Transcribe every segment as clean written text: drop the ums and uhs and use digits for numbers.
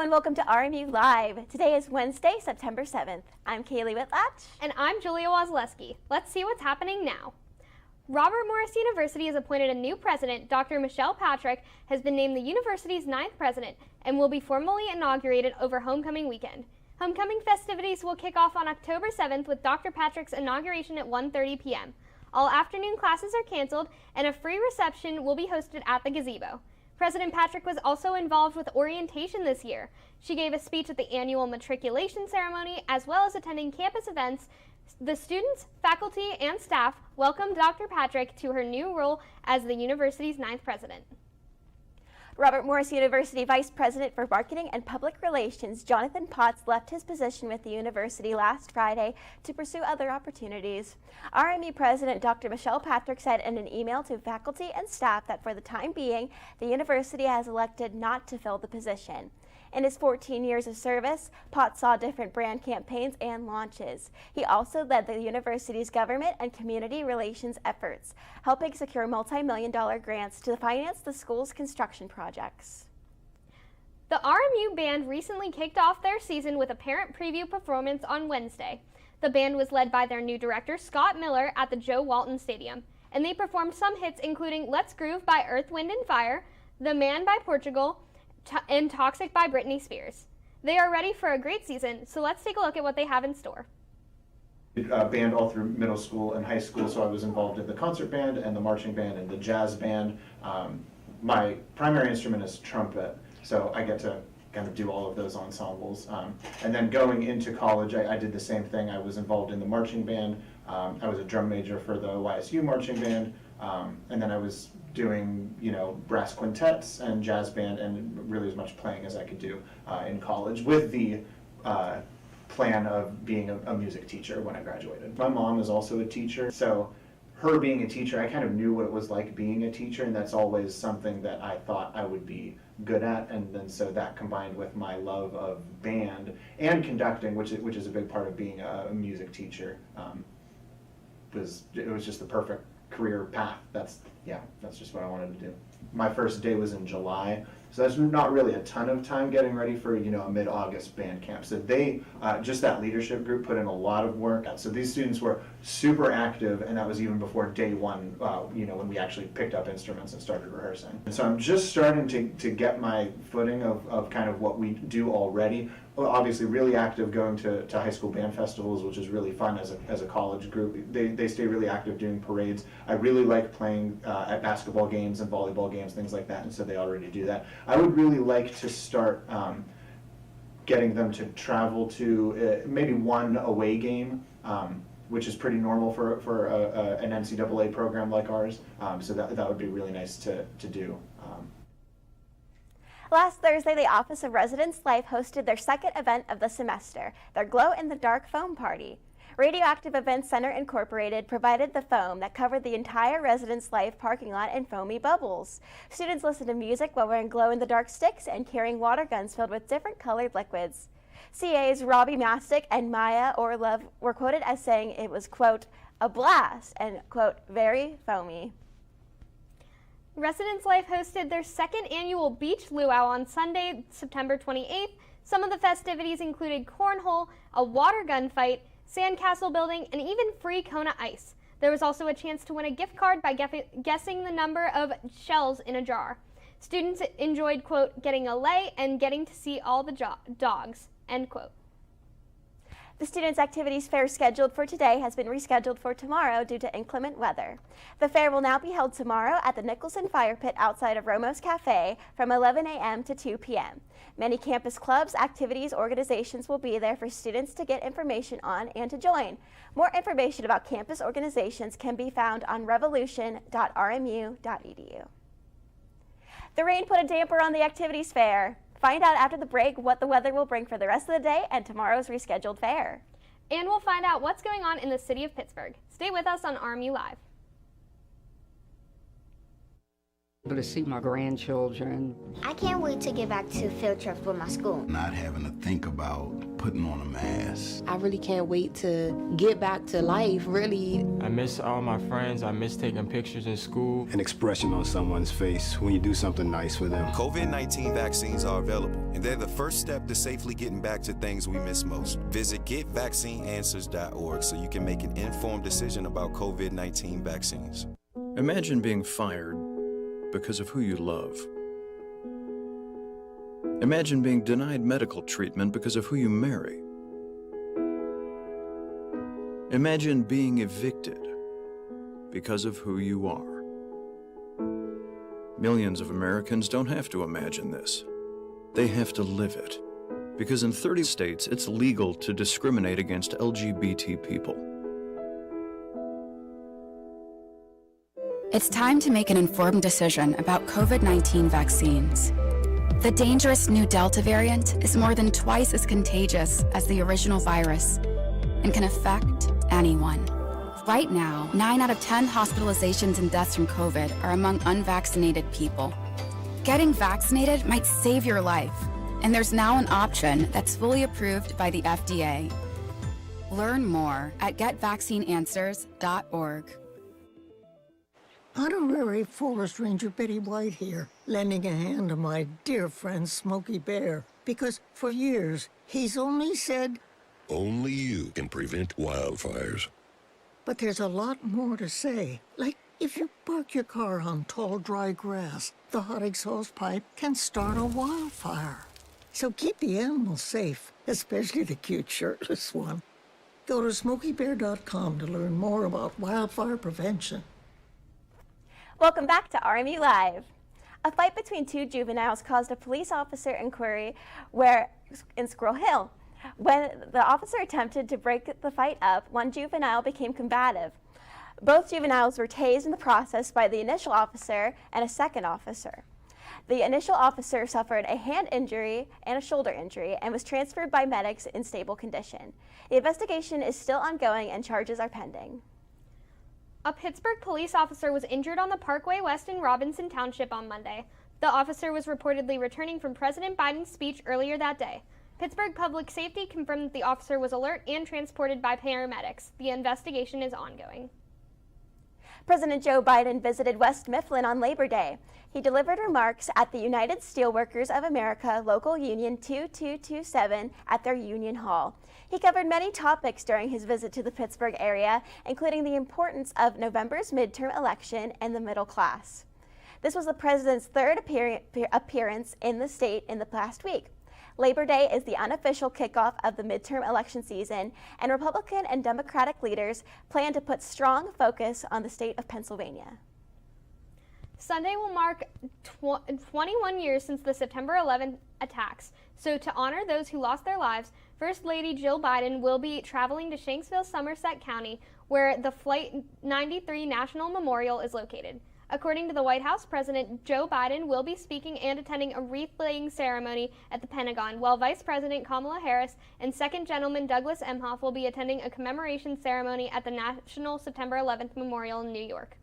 and welcome to RMU Live. Today is Wednesday, September 7th. I'm Kaylee Whitlatch. And I'm Julia Wozleski. Let's see what's happening now. Robert Morris University has appointed a new president. Dr. Michelle Patrick has been named the university's 9th president and will be formally inaugurated over homecoming weekend. Homecoming festivities will kick off on October 7th with Dr. Patrick's inauguration at 1:30 p.m. All afternoon classes are canceled and a free reception will be hosted at the gazebo. President Patrick was also involved with orientation this year. She gave a speech at the annual matriculation ceremony as well as attending campus events. The students, faculty, and staff welcomed Dr. Patrick to her new role as the university's 9th president. Robert Morris University Vice President for Marketing and Public Relations, Jonathan Potts, left his position with the university last Friday to pursue other opportunities. RMU President Dr. Michelle Patrick said in an email to faculty and staff that for the time being, the university has elected not to fill the position. In his 14 years of service, Potts saw different brand campaigns and launches. He also led the university's government and community relations efforts, helping secure multi-million-dollar grants to finance the school's construction projects. The RMU Band recently kicked off their season with a parent preview performance on Wednesday. The band was led by their new director, Scott Miller, at the Joe Walton Stadium, and they performed some hits including Let's Groove by Earth, Wind & Fire, The Man by Portugal, and Toxic by Britney Spears. They are ready for a great season, so let's take a look at what they have in store. Band all through middle school and high school, so I was involved in the concert band and the marching band and the jazz band. My primary instrument is trumpet, so I get to kind of do all of those ensembles. And then going into college, I did the same thing. I was involved in the marching band. I was a drum major for the YSU marching band, and then I was doing, brass quintets and jazz band, and really as much playing as I could do in college, with the plan of being a music teacher when I graduated. My mom is also a teacher, so her being a teacher, I kind of knew what it was like being a teacher, and that's always something that I thought I would be good at, and then so that combined with my love of band and conducting, which is a big part of being a music teacher, it was just the perfect career path. That's just what I wanted to do. My first day was in July, so that's not really a ton of time getting ready for a mid-August band camp. So they just that leadership group put in a lot of work. So these students were super active, and that was even before day one. When we actually picked up instruments and started rehearsing. And so I'm just starting to get my footing of kind of what we do already. Well, obviously really active going to high school band festivals, which is really fun as a college group. They stay really active doing parades. I really like playing at basketball games and volleyball games, things like that, and so they already do that. I would really like to start getting them to travel to maybe one away game, which is pretty normal for an NCAA program like ours. So that would be really nice to do. Last Thursday, the Office of Residence Life hosted their second event of the semester, their Glow-in-the-Dark Foam Party. Radioactive Events Center Incorporated provided the foam that covered the entire Residence Life parking lot in foamy bubbles. Students listened to music while wearing glow-in-the-dark sticks and carrying water guns filled with different colored liquids. CA's Robbie Mastic and Maya Orlov were quoted as saying it was, quote, a blast, and, quote, very foamy. Residence Life hosted their second annual Beach Luau on Sunday, September 28th. Some of the festivities included cornhole, a water gun fight, sandcastle building, and even free Kona ice. There was also a chance to win a gift card by guessing the number of shells in a jar. Students enjoyed, quote, getting a lay and getting to see all the dogs, end quote. The Students' Activities Fair scheduled for today has been rescheduled for tomorrow due to inclement weather. The fair will now be held tomorrow at the Nicholson Fire Pit outside of Romo's Cafe from 11 a.m. to 2 p.m. Many campus clubs, activities, organizations will be there for students to get information on and to join. More information about campus organizations can be found on revolution.rmu.edu. The rain put a damper on the Activities Fair. Find out after the break what the weather will bring for the rest of the day and tomorrow's rescheduled fair. And we'll find out what's going on in the city of Pittsburgh. Stay with us on RMU Live. Able to see my grandchildren. I can't wait to get back to field trips with my school. Not having to think about putting on a mask. I really can't wait to get back to life, really. I miss all my friends. I miss taking pictures in school. An expression on someone's face when you do something nice for them. COVID-19 vaccines are available, and they're the first step to safely getting back to things we miss most. Visit getvaccineanswers.org so you can make an informed decision about COVID-19 vaccines. Imagine being fired because of who you love. Imagine being denied medical treatment because of who you marry. Imagine being evicted because of who you are. Millions of Americans don't have to imagine this. They have to live it. Because in 30 states, it's legal to discriminate against LGBT people. It's time to make an informed decision about COVID-19 vaccines. The dangerous new Delta variant is more than twice as contagious as the original virus and can affect anyone. Right now, 9 out of 10 hospitalizations and deaths from COVID are among unvaccinated people. Getting vaccinated might save your life, and there's now an option that's fully approved by the FDA. Learn more at getvaccineanswers.org. Honorary Forest Ranger Betty White here, lending a hand to my dear friend Smokey Bear, because for years he's only said, only you can prevent wildfires. But there's a lot more to say, like if you park your car on tall, dry grass, the hot exhaust pipe can start a wildfire. So keep the animals safe, especially the cute shirtless one. Go to smokeybear.com to learn more about wildfire prevention. Welcome back to RMU Live. A fight between 2 juveniles caused a police officer inquiry in Squirrel Hill. When the officer attempted to break the fight up, one juvenile became combative. Both juveniles were tased in the process by the initial officer and a second officer. The initial officer suffered a hand injury and a shoulder injury and was transferred by medics in stable condition. The investigation is still ongoing and charges are pending. A Pittsburgh police officer was injured on the Parkway West in Robinson Township on Monday. The officer was reportedly returning from President Biden's speech earlier that day. Pittsburgh Public Safety confirmed that the officer was alert and transported by paramedics. The investigation is ongoing. President Joe Biden visited West Mifflin on Labor Day. He delivered remarks at the United Steelworkers of America Local Union 2227 at their Union Hall. He covered many topics during his visit to the Pittsburgh area, including the importance of November's midterm election and the middle class. This was the president's third appearance in the state in the past week. Labor Day is the unofficial kickoff of the midterm election season, and Republican and Democratic leaders plan to put strong focus on the state of Pennsylvania. Sunday will mark 21 years since the September 11th attacks. So to honor those who lost their lives, First Lady Jill Biden will be traveling to Shanksville, Somerset County, where the Flight 93 National Memorial is located. According to the White House, President Joe Biden will be speaking and attending a wreath-laying ceremony at the Pentagon, while Vice President Kamala Harris and Second Gentleman Douglas Emhoff will be attending a commemoration ceremony at the National September 11th Memorial in New York.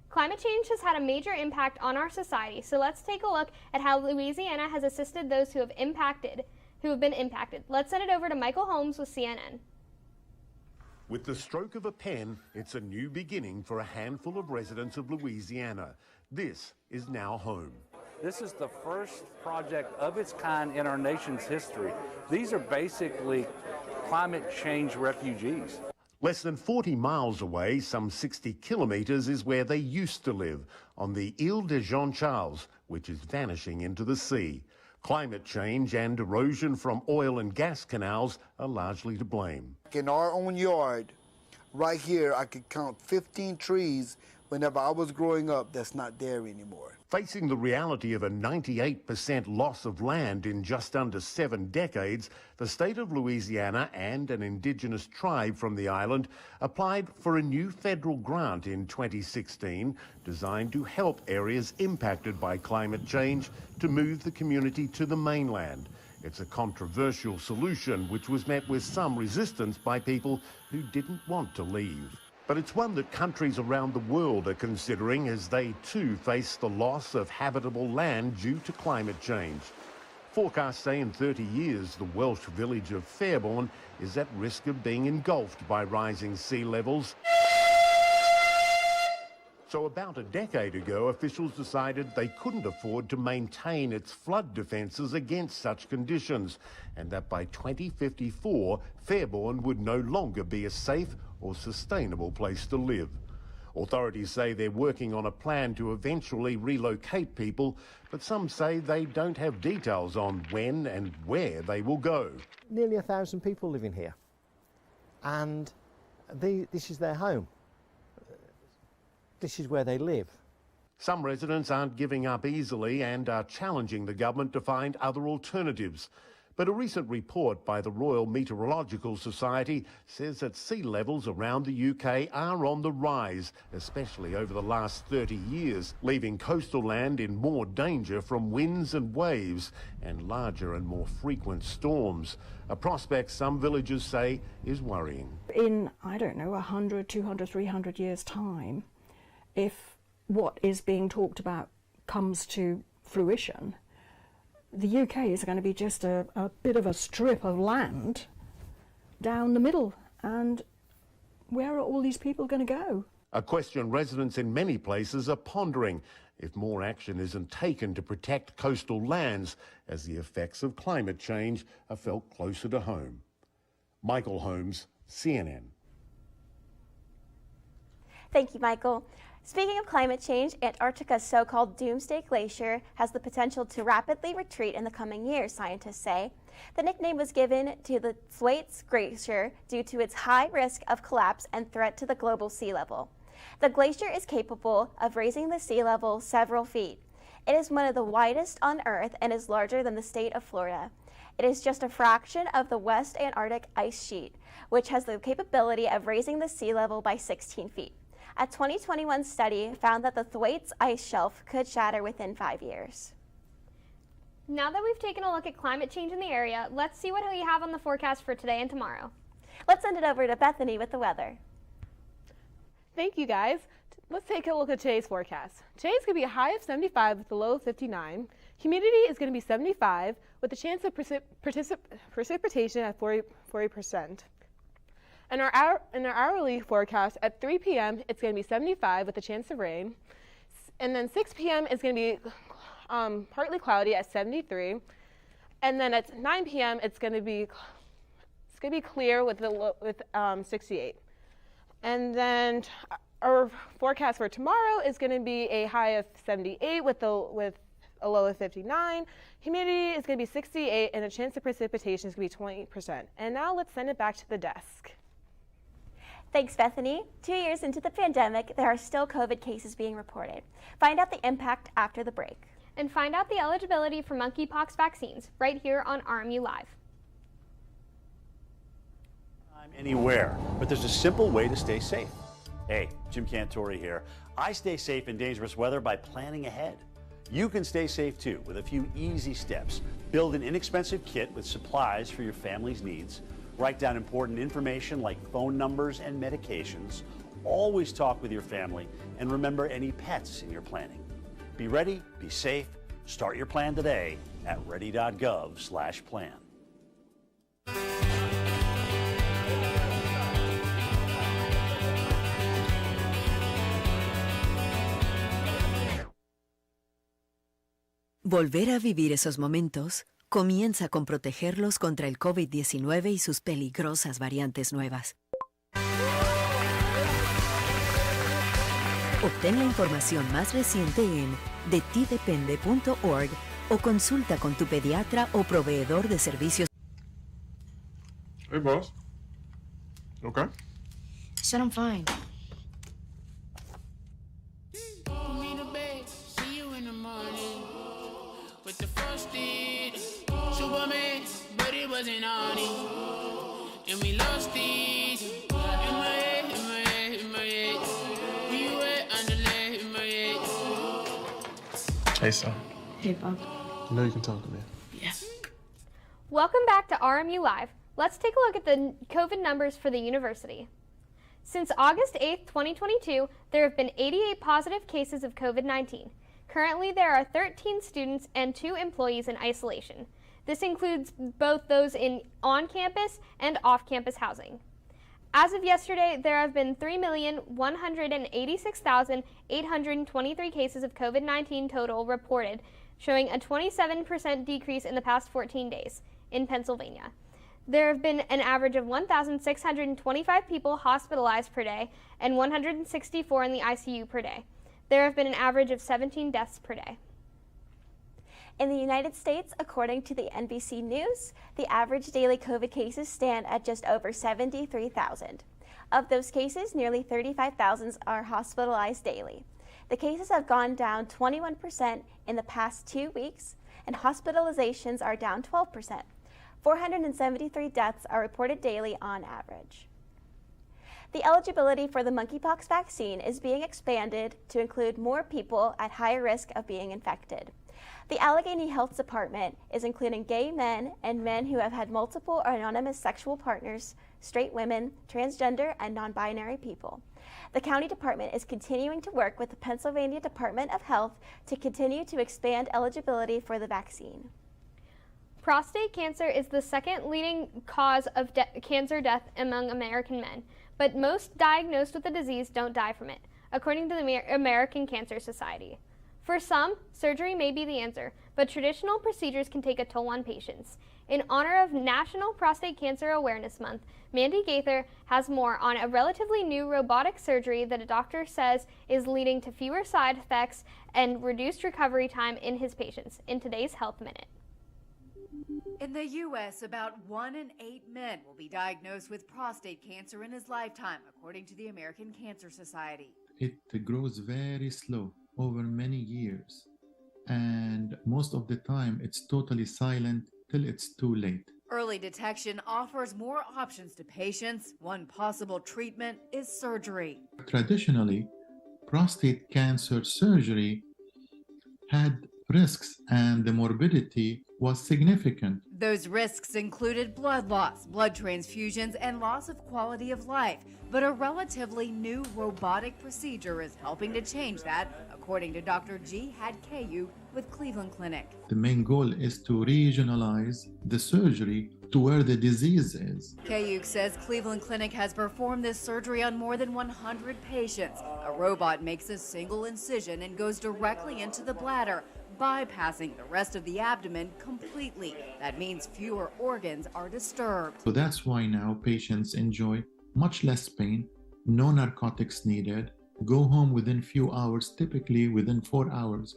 Climate change has had a major impact on our society, so let's take a look at how Louisiana has assisted those who have been impacted. Let's send it over to Michael Holmes with CNN. With the stroke of a pen, it's a new beginning for a handful of residents of Louisiana. This is now home. This is the first project of its kind in our nation's history. These are basically climate change refugees. Less than 40 miles away, some 60 kilometres, is where they used to live, on the Ile de Jean-Charles, which is vanishing into the sea. Climate change and erosion from oil and gas canals are largely to blame. In our own yard, right here, I could count 15 trees whenever I was growing up that's not there anymore. Facing the reality of a 98% loss of land in just under 7 decades, the state of Louisiana and an indigenous tribe from the island applied for a new federal grant in 2016 designed to help areas impacted by climate change to move the community to the mainland. It's a controversial solution which was met with some resistance by people who didn't want to leave. But it's one that countries around the world are considering as they too face the loss of habitable land due to climate change. Forecasts say in 30 years, the Welsh village of Fairborn is at risk of being engulfed by rising sea levels. So about a decade ago, officials decided they couldn't afford to maintain its flood defences against such conditions, and that by 2054, Fairborn would no longer be a safe or sustainable place to live. Authorities say they're working on a plan to eventually relocate people, but some say they don't have details on when and where they will go. Nearly 1,000 people living here, and this is their home. This is where they live. Some residents aren't giving up easily and are challenging the government to find other alternatives. But a recent report by the Royal Meteorological Society says that sea levels around the UK are on the rise, especially over the last 30 years, leaving coastal land in more danger from winds and waves and larger and more frequent storms. A prospect some villagers say is worrying. In, I don't know, 100, 200, 300 years' time, if what is being talked about comes to fruition, the UK is going to be just a bit of a strip of land down the middle. And where are all these people going to go? A question residents in many places are pondering if more action isn't taken to protect coastal lands as the effects of climate change are felt closer to home. Michael Holmes, CNN. Thank you, Michael. Speaking of climate change, Antarctica's so-called doomsday glacier has the potential to rapidly retreat in the coming years, scientists say. The nickname was given to the Thwaites Glacier due to its high risk of collapse and threat to the global sea level. The glacier is capable of raising the sea level several feet. It is one of the widest on Earth and is larger than the state of Florida. It is just a fraction of the West Antarctic ice sheet, which has the capability of raising the sea level by 16 feet. A 2021 study found that the Thwaites ice shelf could shatter within 5 years. Now that we've taken a look at climate change in the area, let's see what we have on the forecast for today and tomorrow. Let's send it over to Bethany with the weather. Thank you, guys. Let's take a look at today's forecast. Today's going to be a high of 75 with a low of 59. Humidity is going to be 75 with a chance of precipitation at 40%. In our hourly forecast, at 3 p.m., it's going to be 75 with a chance of rain. And then 6 p.m. is going to be partly cloudy at 73. And then at 9 p.m., it's going to be clear with 68. And then our forecast for tomorrow is going to be a high of 78 with a low of 59. Humidity is going to be 68, and a chance of precipitation is going to be 20%. And now let's send it back to the desk. Thanks, Bethany. 2 years into the pandemic, there are still COVID cases being reported. Find out the impact after the break. And find out the eligibility for monkeypox vaccines right here on RMU Live. Anywhere, but there's a simple way to stay safe. Hey, Jim Cantori here. I stay safe in dangerous weather by planning ahead. You can stay safe too with a few easy steps. Build an inexpensive kit with supplies for your family's needs. Write down important information like phone numbers and medications. Always talk with your family and remember any pets in your planning. Be ready, be safe. Start your plan today at ready.gov/plan. Volver a vivir esos momentos comienza con protegerlos contra el COVID-19 y sus peligrosas variantes nuevas. Obtén la información más reciente en detidepende.org o consulta con tu pediatra o proveedor de servicios. Hey, boss. Okay? Said I'm fine. With the first did Superman, but it wasn't on it. And we lost it. In my head, in my head, in my head. We were underlay in my head. Hey, son. Hey, Bob. You know you can talk to me. Yes. Welcome back to RMU Live. Let's take a look at the COVID numbers for the university. Since August 8, 2022, there have been 88 positive cases of COVID-19. Currently, there are 13 students and 2 employees in isolation. This includes both those in on-campus and off-campus housing. As of yesterday, there have been 3,186,823 cases of COVID-19 total reported, showing a 27% decrease in the past 14 days in Pennsylvania. There have been an average of 1,625 people hospitalized per day and 164 in the ICU per day. There have been an average of 17 deaths per day. In the United States, according to the NBC News, the average daily COVID cases stand at just over 73,000. Of those cases, nearly 35,000 are hospitalized daily. The cases have gone down 21% in the past 2 weeks, and hospitalizations are down 12%. 473 deaths are reported daily on average. The eligibility for the monkeypox vaccine is being expanded to include more people at higher risk of being infected. The Allegheny Health Department is including gay men and men who have had multiple or anonymous sexual partners, straight women, transgender, and non-binary people. The county department is continuing to work with the Pennsylvania Department of Health to continue to expand eligibility for the vaccine. Prostate cancer is the second leading cause of cancer death among American men, but most diagnosed with the disease don't die from it, according to the American Cancer Society. For some, surgery may be the answer, but traditional procedures can take a toll on patients. In honor of National Prostate Cancer Awareness Month, Mandy Gaither has more on a relatively new robotic surgery that a doctor says is leading to fewer side effects and reduced recovery time in his patients in today's Health Minute. In the U.S., about 1 in 8 men will be diagnosed with prostate cancer in his lifetime, according to the American Cancer Society. It grows very slow over many years, and most of the time it's totally silent till it's too late. Early detection offers more options to patients. One possible treatment is surgery. Traditionally, prostate cancer surgery had risks and the morbidity was significant. Those risks included blood loss, blood transfusions, and loss of quality of life. But a relatively new robotic procedure is helping to change that, according to Dr. Jihad Kayuk with Cleveland Clinic. The main goal is to regionalize the surgery to where the disease is. Kayuk says Cleveland Clinic has performed this surgery on more than 100 patients. A robot makes a single incision and goes directly into the bladder, bypassing the rest of the abdomen completely. That means fewer organs are disturbed. So that's why now patients enjoy much less pain, no narcotics needed, go home within few hours, typically within 4 hours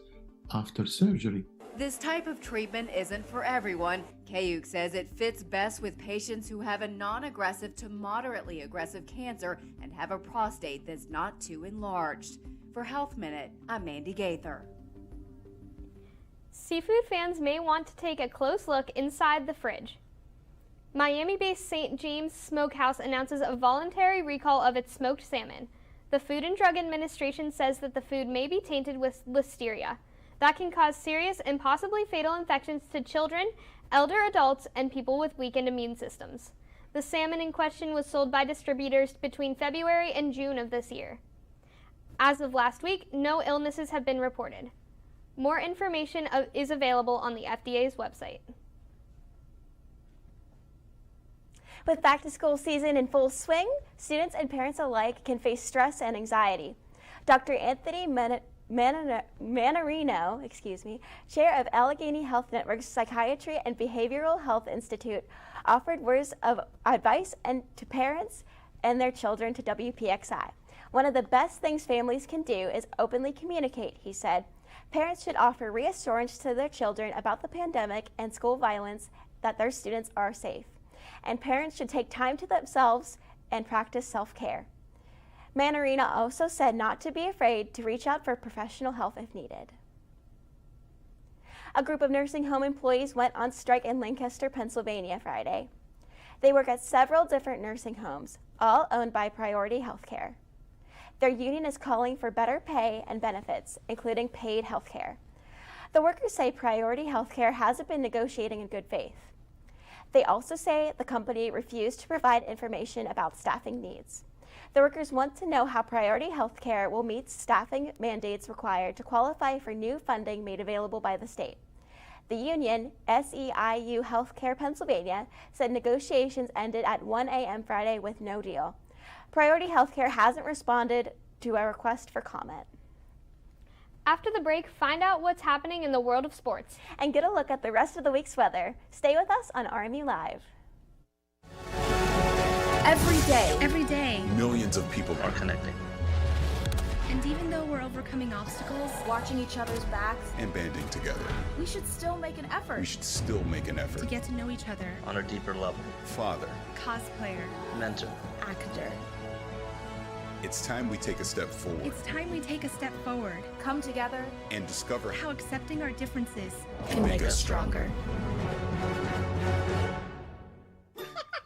after surgery. This type of treatment isn't for everyone. Kayuk says it fits best with patients who have a non-aggressive to moderately aggressive cancer and have a prostate that's not too enlarged. For Health Minute, I'm Mandy Gaither. Seafood fans may want to take a close look inside the fridge. Miami-based St. James Smokehouse announces a voluntary recall of its smoked salmon. The Food and Drug Administration says that the food may be tainted with listeria. That can cause serious and possibly fatal infections to children, elder adults, and people with weakened immune systems. The salmon in question was sold by distributors between February and June of this year. As of last week, no illnesses have been reported. More information is available on the FDA's website. With back-to-school season in full swing, students and parents alike can face stress and anxiety. Dr. Anthony Manarino, chair of Allegheny Health Network's Psychiatry and Behavioral Health Institute, offered words of advice to parents and their children to WPXI. One of the best things families can do is openly communicate, he said. Parents should offer reassurance to their children about the pandemic and school violence, that their students are safe. And parents should take time to themselves and practice self-care. Manarino also said not to be afraid to reach out for professional help if needed. A group of nursing home employees went on strike in Lancaster, Pennsylvania Friday. They work at several different nursing homes, all owned by Priority Healthcare. Their union is calling for better pay and benefits, including paid health care. The workers say Priority Healthcare hasn't been negotiating in good faith. They also say the company refused to provide information about staffing needs. The workers want to know how priority health care will meet staffing mandates required to qualify for new funding made available by the state. The union, SEIU Healthcare Pennsylvania, said negotiations ended at 1 a.m. Friday with no deal. Priority Healthcare hasn't responded to a request for comment. After the break, find out what's happening in the world of sports. And get a look at the rest of the week's weather. Stay with us on RMU Live. Every day, Millions of people are connecting and even though we're overcoming obstacles, watching each other's backs, and banding together. we should still make an effort. We should still make an to effort. get to know each other, On a deeper level. Father, cosplayer, Mentor. actor. it's time we take a step forward It's time we take a step forward, Come together. and discover how accepting our differences can make us stronger.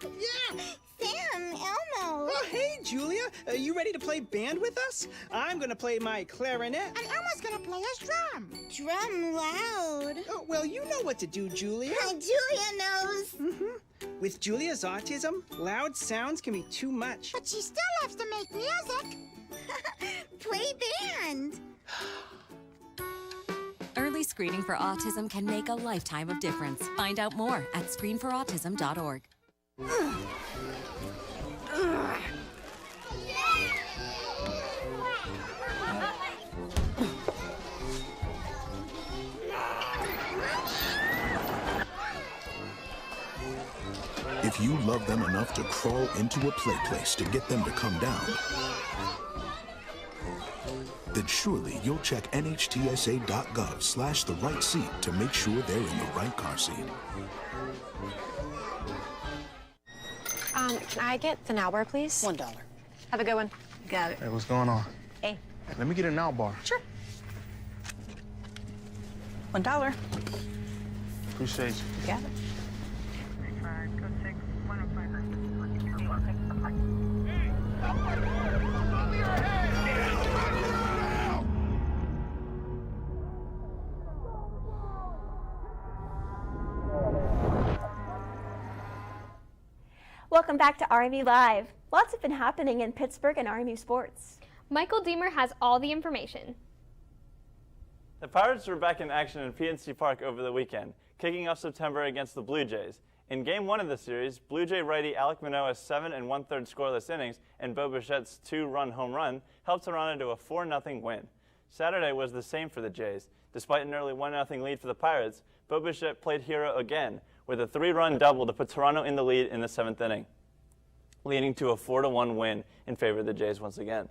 Yeah! Sam, Elmo! Oh, hey, Julia. You ready to play band with us? I'm gonna play my clarinet. And Elmo's gonna play his drum. Drum loud. Oh, well, you know what to do, Julia. Julia knows. With Julia's autism, loud sounds can be too much. But she still loves to make music. Play band. Early screening for autism can make a lifetime of difference. Find out more at screenforautism.org. If you love them enough to crawl into a play place to get them to come down, then surely you'll check nhtsa.gov/the-right seat to make sure they're in the right car seat. Can I get the now bar, please? $1. Have a good one. Got it. Hey, what's going on? Hey. Let me get a now bar. Sure. $1. Appreciate you. Got it. Welcome back to RMU Live. Lots have been happening in Pittsburgh and RMU sports. Michael Deemer has all the information. The Pirates were back in action in PNC Park over the weekend, kicking off September against the Blue Jays. In Game 1 of the series, Blue Jay righty Alek Manoah's 7 1/3 scoreless innings and Bo Bichette's 2-run home run helped Toronto to a 4-0 win. Saturday was the same for the Jays. Despite an early 1-0 lead for the Pirates, Bo Bichette played hero again with a 3-run double to put Toronto in the lead in the 7th inning, leading to a 4-1 win in favor of the Jays once again.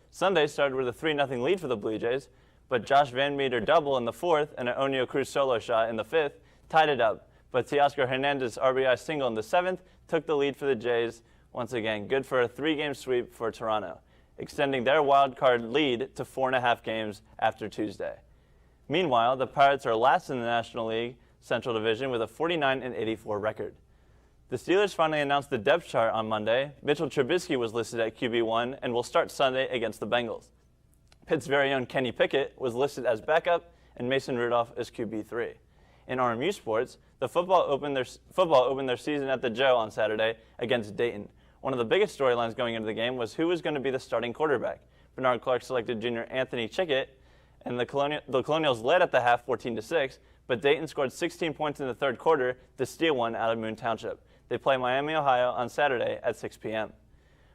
Sunday started with a 3-0 lead for the Blue Jays, but Josh Van Meter double in the 4th and an Oneil Cruz solo shot in the 5th tied it up. But Teoscar Hernandez's RBI single in the 7th took the lead for the Jays once again, good for a 3-game sweep for Toronto, extending their wild card lead to 4.5 games after Tuesday. Meanwhile, the Pirates are last in the National League Central Division with a 49-84 record. The Steelers finally announced the depth chart on Monday. Mitchell Trubisky was listed at QB1 and will start Sunday against the Bengals. Pitt's very own Kenny Pickett was listed as backup, and Mason Rudolph as QB3. In RMU sports, the football opened their season at the Joe on Saturday against Dayton. One of the biggest storylines going into the game was who was going to be the starting quarterback. Bernard Clark selected junior Anthony Chickett, and the Colonials led at the half 14-6, but Dayton scored 16 points in the third quarter to steal one out of Moon Township. They play Miami, Ohio on Saturday at 6 p.m.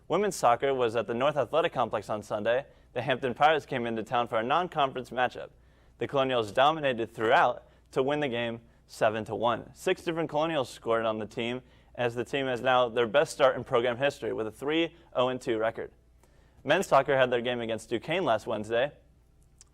Women's soccer was at the North Athletic Complex on Sunday. The Hampton Pirates came into town for a non-conference matchup. The Colonials dominated throughout to win the game 7-1. 6 different Colonials scored on the team, as the team has now their best start in program history with a 3-0-2 record. Men's soccer had their game against Duquesne last Wednesday.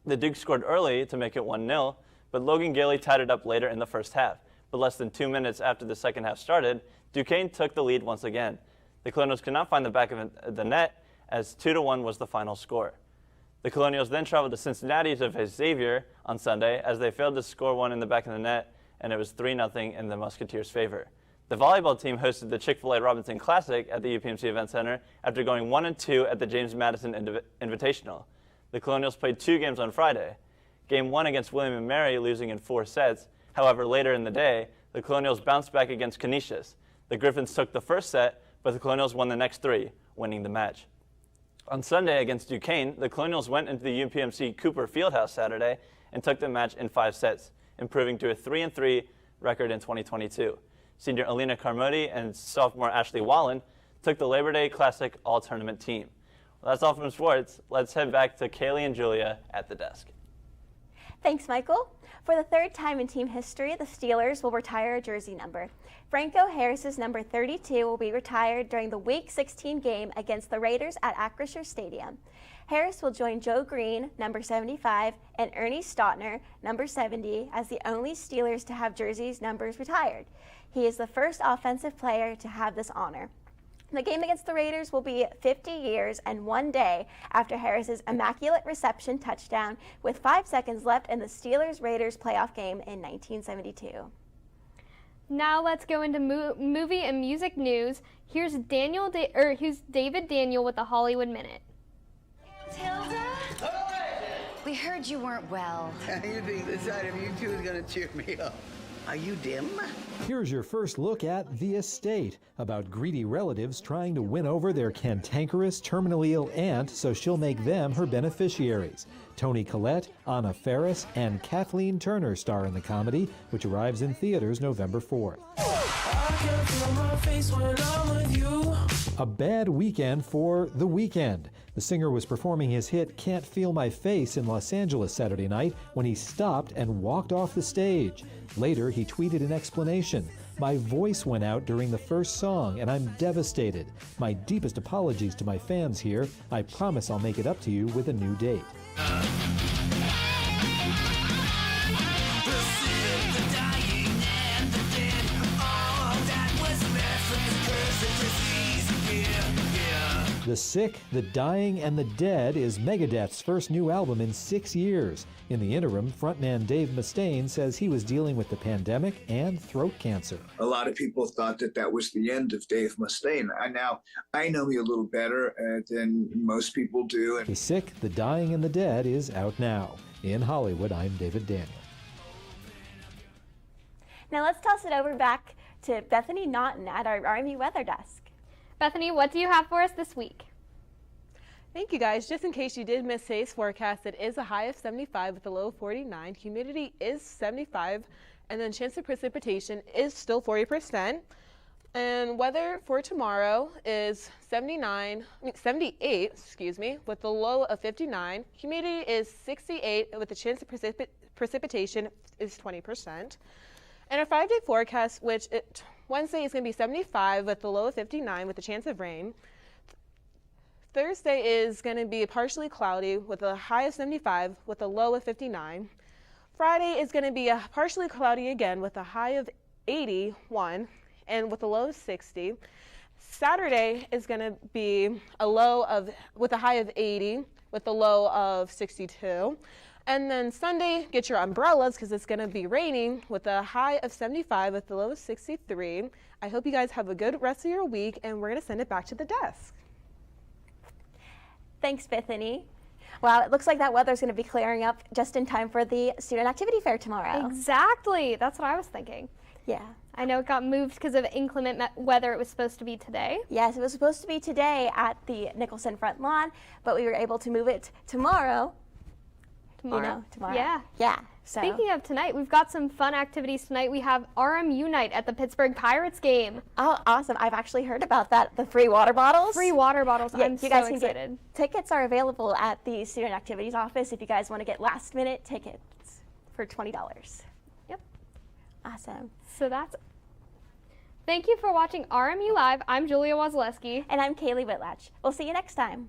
The Dukes scored early to make it 1-0, but Logan Gailey tied it up later in the first half. But less than 2 minutes after the second half started, Duquesne took the lead once again. The Colonials could not find the back of the net, as 2-1 was the final score. The Colonials then traveled to Cincinnati to face Xavier on Sunday, as they failed to score one in the back of the net, and it was 3-0 in the Musketeers' favor. The volleyball team hosted the Chick-fil-A Robinson Classic at the UPMC Event Center after going 1-2 at the James Madison Invitational. The Colonials played 2 games on Friday. Game 1 against William & Mary, losing in 4 sets. However, later in the day, the Colonials bounced back against Canisius. The Griffins took the first set, but the Colonials won the next 3, winning the match. On Sunday against Duquesne, the Colonials went into the UPMC Cooper Fieldhouse Saturday and took the match in 5 sets, improving to a 3-3 record in 2022. Senior Alina Carmody and sophomore Ashley Wallen took the Labor Day Classic All-Tournament team. Well, that's all from sports. Let's head back to Kaylee and Julia at the desk. Thanks, Michael. For the 3rd time in team history, the Steelers will retire a jersey number. Franco Harris's number 32 will be retired during the Week 16 game against the Raiders at Acrisure Stadium. Harris will join Joe Green, number 75, and Ernie Stautner, number 70, as the only Steelers to have jerseys numbers retired. He is the first offensive player to have this honor. The game against the Raiders will be 50 years and 1 day after Harris's immaculate reception touchdown with 5 seconds left in the Steelers-Raiders playoff game in 1972. Now let's go into movie and music news. Here's David Daniel with the Hollywood Minute. Tilda? We heard you weren't well. You think this RMU-2 is going to cheer me up? Are you dim? Here's your first look at The Estate, about greedy relatives trying to win over their cantankerous, terminally ill aunt so she'll make them her beneficiaries. Toni Collette, Anna Faris, and Kathleen Turner star in the comedy, which arrives in theaters November 4th. A bad weekend for The Weeknd. The singer was performing his hit Can't Feel My Face in Los Angeles Saturday night when he stopped and walked off the stage. Later, he tweeted an explanation. My voice went out during the first song and I'm devastated. My deepest apologies to my fans here. I promise I'll make it up to you with a new date. The Sick, the Dying, and the Dead is Megadeth's first new album in 6 years. In the interim, frontman Dave Mustaine says he was dealing with the pandemic and throat cancer. A lot of people thought that that was the end of Dave Mustaine. I know me a little better than most people do. The Sick, the Dying, and the Dead is out now. In Hollywood, I'm David Daniel. Now let's toss it over back to Bethany Naughton at our RMU Weather Desk. Bethany, what do you have for us this week? Thank you, guys. Just in case you did miss today's forecast, it is a high of 75 with a low of 49. Humidity is 75, and then chance of precipitation is still 40%. And weather for tomorrow is 78, with the low of 59. Humidity is 68, with the chance of precipitation is 20%. And our 5-day forecast, Wednesday is going to be 75 with the low of 59 with a chance of rain. Thursday is going to be partially cloudy with a high of 75 with a low of 59. Friday is going to be partially cloudy again with a high of 81 and with a low of 60. Saturday is going to be with a high of 80 with a low of 62. And then Sunday, get your umbrellas because it's going to be raining with a high of 75 with the low of 63. I hope you guys have a good rest of your week, and we're going to send it back to the desk. Thanks, Bethany. Well, it looks like that weather's going to be clearing up just in time for the student activity fair tomorrow. Exactly. That's what I was thinking. Yeah. I know it got moved because of inclement weather. It was supposed to be today. Yes, it was supposed to be today at the Nicholson front lawn, but we were able to move it tomorrow. Tomorrow. Yeah. So. Speaking of tonight, we've got some fun activities tonight. We have RMU night at the Pittsburgh Pirates game. Oh, awesome. I've actually heard about that. The free water bottles. Free water bottles. Yeah, I'm you guys so excited. Tickets are available at the student activities office if you guys want to get last minute tickets for $20. Yep. Awesome. So that's. Thank you for watching RMU Live. I'm Julia Wozleski. And I'm Kaylee Whitlatch. We'll see you next time.